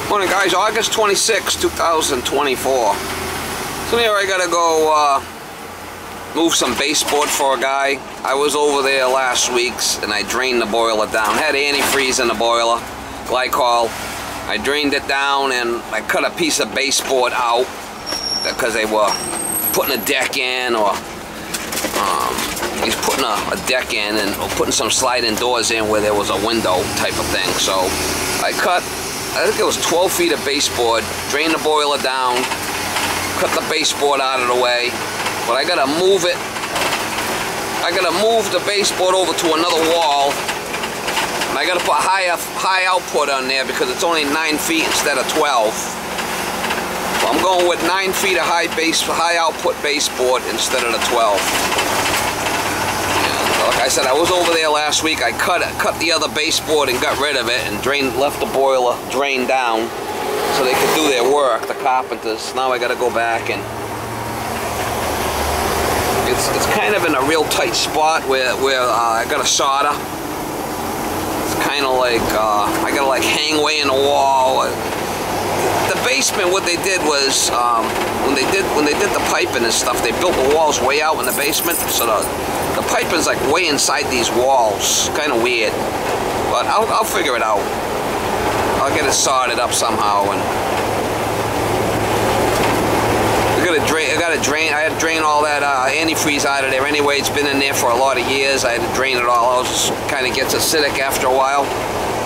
Morning guys, August 26, 2024. So here I gotta go move some baseboard for a guy. I was over there last week and I drained the boiler down. Had antifreeze in the boiler, glycol. I drained it down and I cut a piece of baseboard out because they were putting a deck in, or he's putting a deck in and putting some sliding doors in where there was a window type of thing. So I cut, I think it was 12 feet of baseboard, drained the boiler down, cut the baseboard out of the way, but I gotta move it. I gotta move the baseboard over to another wall, and I gotta put high output on there because it's only 9 feet instead of 12. So I'm going with 9 feet of high output baseboard instead of the 12. Like I said, I was over there last week. I cut the other baseboard and got rid of it and left the boiler drained down so they could do their work, the carpenters. Now I got to go back, and it's kind of in a real tight spot where I got to solder. It's kind of like I got to like hang way in the wall. The basement, what they did was when they did the piping and stuff, they built the walls way out in the basement, so the piping's like way inside these walls. Kind of weird, but I'll figure it out. I'll get it soldered up somehow. And I had to drain all that antifreeze out of there anyway. It's been in there for a lot of years. I had to drain it all out. It kind of gets acidic after a while.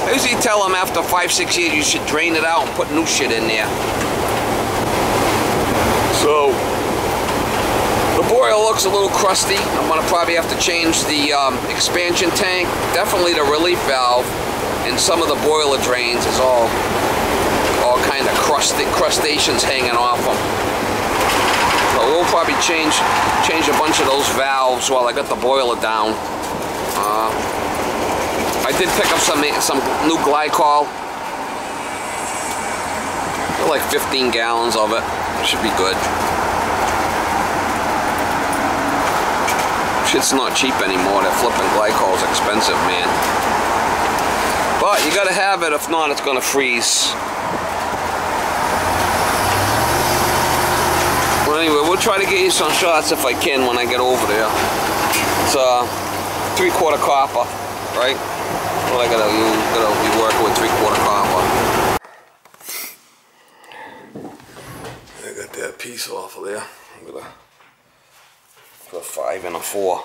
I usually tell them after 5-6 years you should drain it out and put new shit in there. So the boiler looks a little crusty. I'm gonna probably have to change the expansion tank. Definitely the relief valve, and some of the boiler drains is all kind of crustaceans hanging off them. So we'll probably change a bunch of those valves while I got the boiler down. I did pick up some new glycol. Like 15 gallons of it. Should be good. Shit's not cheap anymore. That flipping glycol is expensive, man. But you gotta have it, if not it's gonna freeze. Well, anyway, we'll try to get you some shots if I can when I get over there. It's 3/4 copper, right? Well, I gotta be working with 3/4 copper. I got that piece off of there. I'm gonna put a 5 and a 4.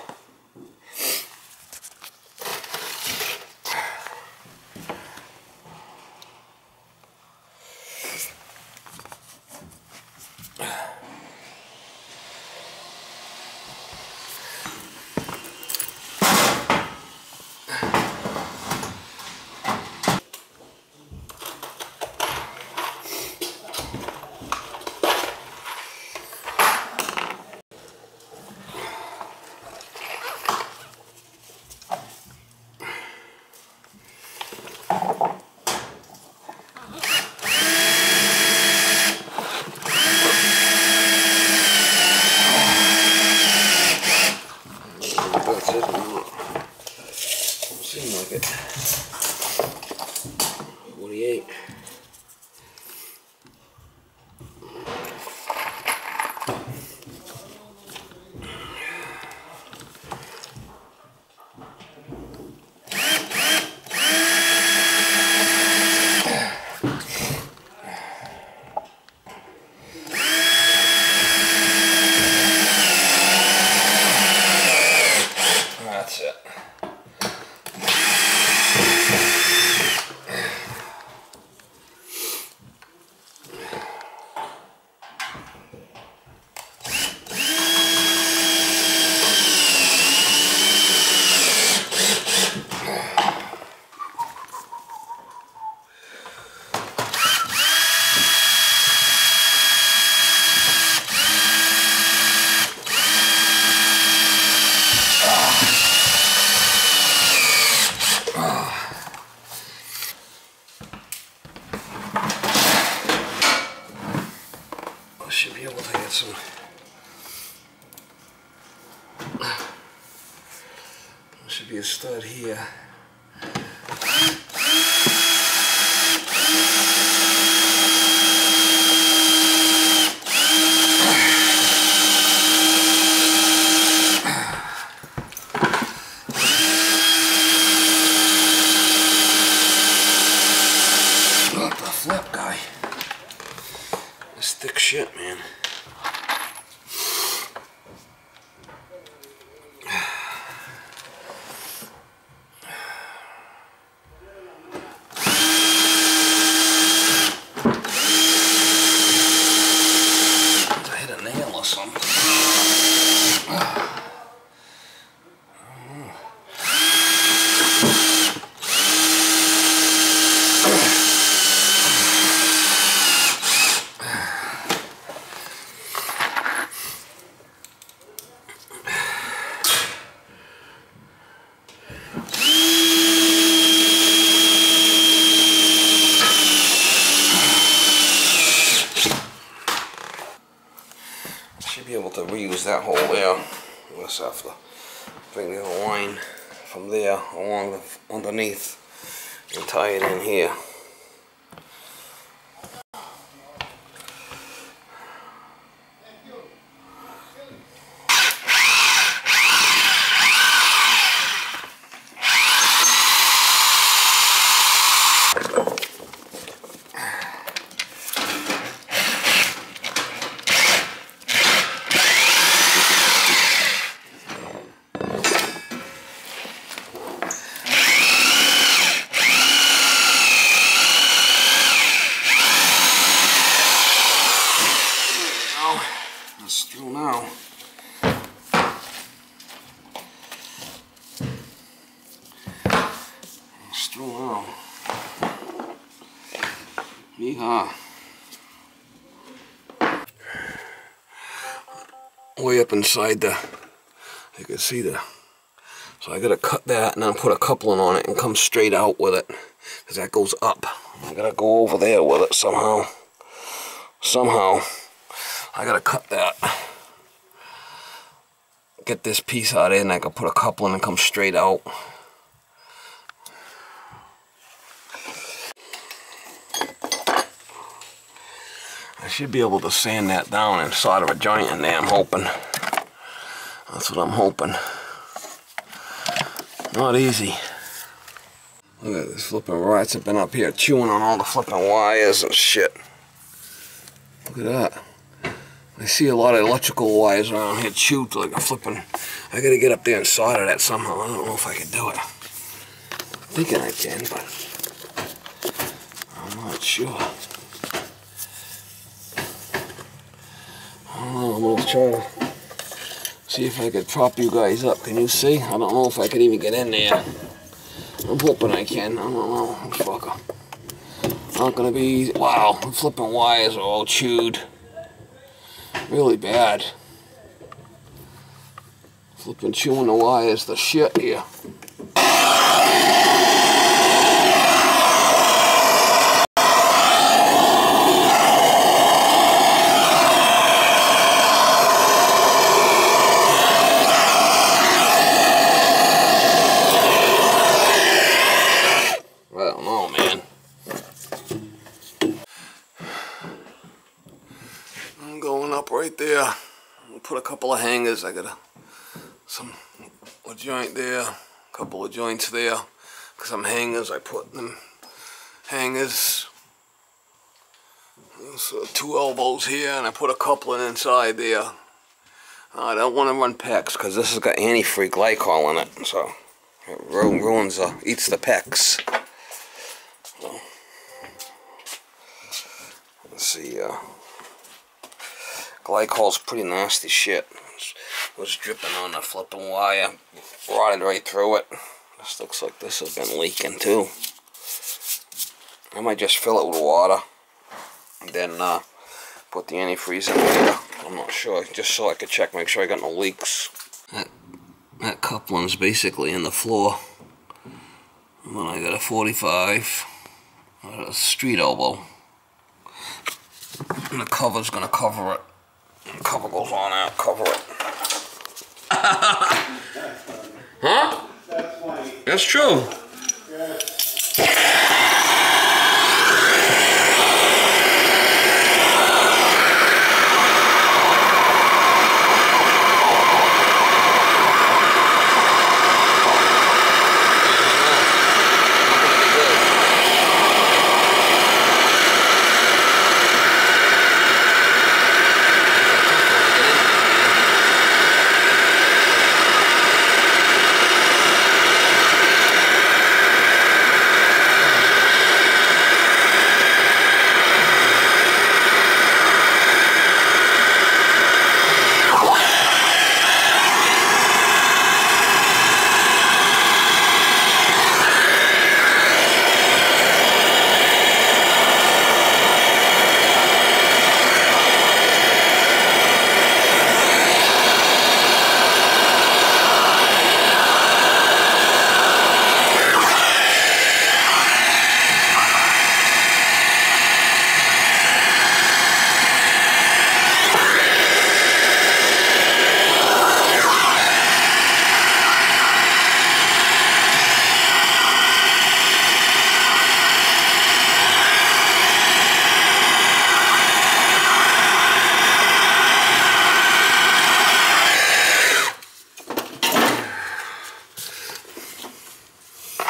Seems like it. 48. That's it. I should be able to get some. There should be a stud here. that hole there. We'll just have to bring the line from there along the, underneath and tie it in here. That's through now. It's through now. Yeehaw. Way up inside the, you can see the, so I gotta cut that and then put a coupling on it and come straight out with it, because that goes up. I gotta go over there with it somehow. I gotta cut that. Get this piece out of there and I can put a coupling and come straight out. I should be able to sand that down and solder a joint in there, I'm hoping. That's what I'm hoping. Not easy. Look at this flipping rats have been up here chewing on all the flipping wires and shit. Look at that. I see a lot of electrical wires around here chewed like a flipping. I gotta get up there and solder that somehow. I don't know if I can do it. I'm thinking I can, but I'm not sure. I don't know, I'm gonna try to see if I could prop you guys up. Can you see? I don't know if I could even get in there. I'm hoping I can. I don't know. Fucker. Not gonna be easy. Wow, the flipping wires are all chewed. Really bad. Flipping chewing the wires, the shit here. I don't know, man. I'm going up right there. I'll put a couple of hangers. I got a joint there, a couple of joints there. Some hangers, I put them hangers. So 2 elbows here, and I put a coupling inside there. I don't want to run PEX because this has got antifreeze glycol in it, so it ruins, eats the PEX. So, let's see. Glycol's pretty nasty shit. It was dripping on the flipping wire, rotted right through it. This looks like this has been leaking too. I might just fill it with water and then put the antifreeze in there. I'm not sure, just so I could check, make sure I got no leaks. That coupling's basically in the floor. And then I got a 45, a street elbow, and the cover's gonna cover it. The cover goes on out, cover it. Huh? That's funny. That's true.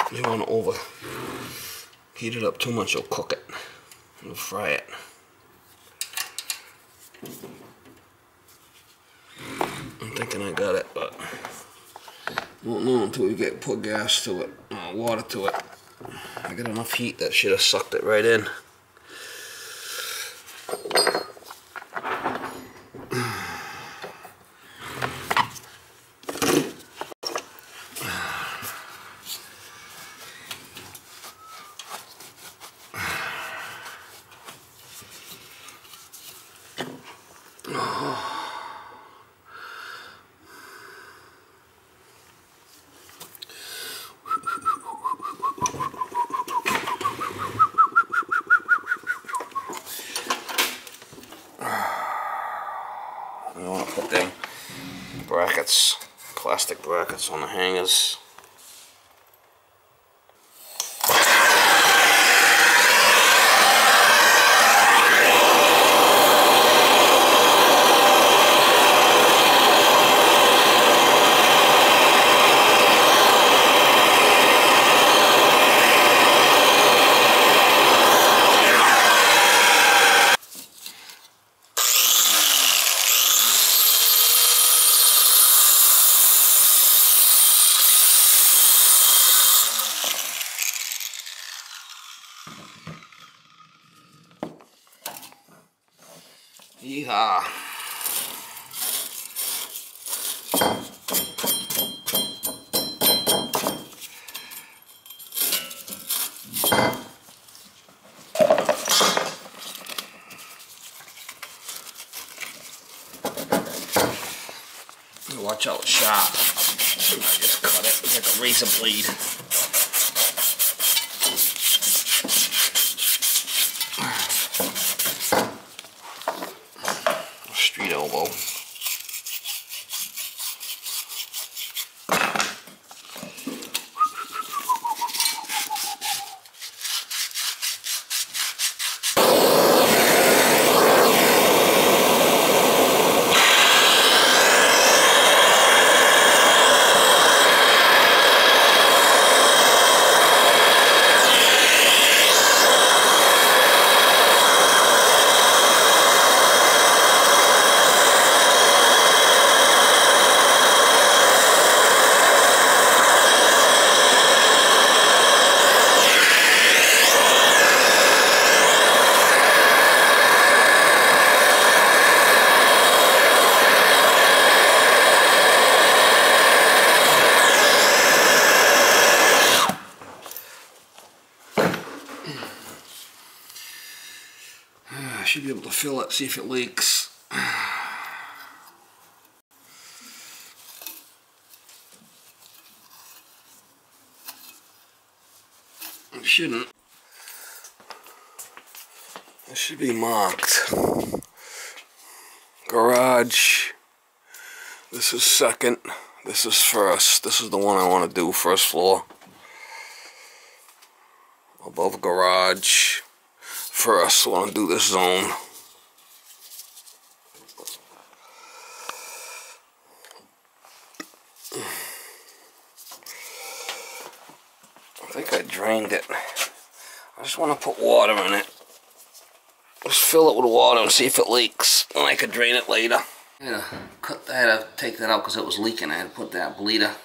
You don't want to overheat it up too much, you'll cook it. You'll fry it. I'm thinking I got it, but I won't know until we put gas to it, water to it. I got enough heat that should have sucked it right in. You want to put them brackets, plastic brackets on the hangers. Yeehaw. Watch out, sharp. I just cut it. It's like a razor blade. Street elbow. I should be able to fill it, see if it leaks. It shouldn't. It should be marked. Garage. This is second. This is first. This is the one I want to do, first floor. Above garage. First, I want to do this zone. I think I drained it. I just want to put water in it. Just fill it with water and see if it leaks. And I could drain it later. I had to take that out because it was leaking. I had to put that bleeder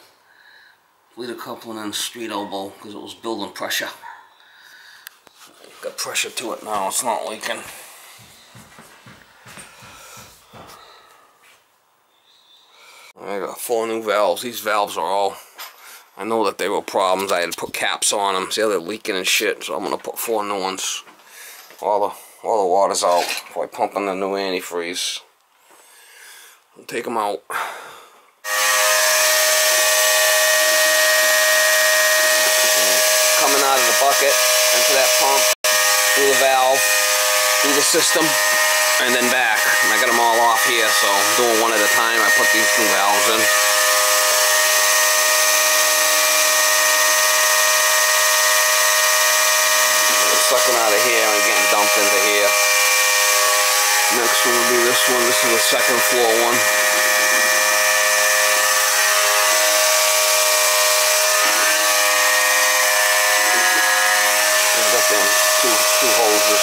coupling in street elbow because it was building pressure. Got pressure to it now, it's not leaking. I got 4 new valves. These valves are all, I know that they were problems. I had to put caps on them. See how they're leaking and shit, so I'm gonna put 4 new ones. All the water's out before I pump in the new antifreeze. I'll take them out. Coming out of the bucket into that pump. Through the valve, through the system, and then back. And I got them all off here, so I'm doing one at a time. I put these 2 valves in. It's sucking out of here and getting dumped into here. Next one will be this one. This is the second floor one. them two hoses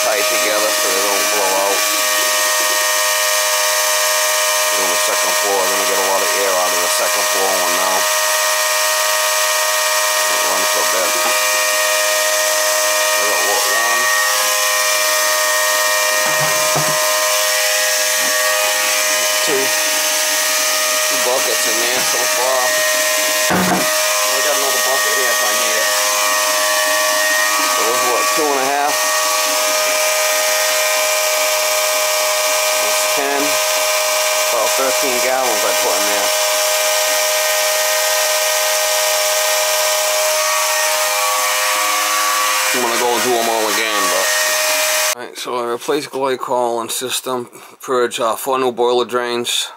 tied together so they don't blow out. On the second floor, I'm gonna get a lot of air out of the second floor one now. It runs a bit. I got one. Two buckets in there so far. We got another bucket here if I need it. So it was what, 2.5? That's 10. About 13 gallons I put in there. I'm gonna go and do them all again, but. Alright, so I replaced glycol and system, purge 4 new boiler drains.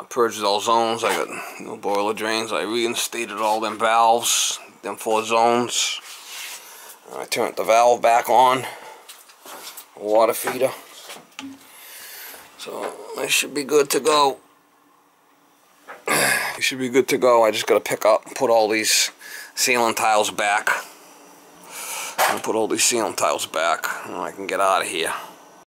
Purged all zones. I got new boiler drains. I reinstated all them valves, them 4 zones. I turned the valve back on, water feeder. So I should be good to go. You should be good to go. I just gotta pick up and put all these ceiling tiles back. I'm gonna put all these ceiling tiles back and I can get out of here.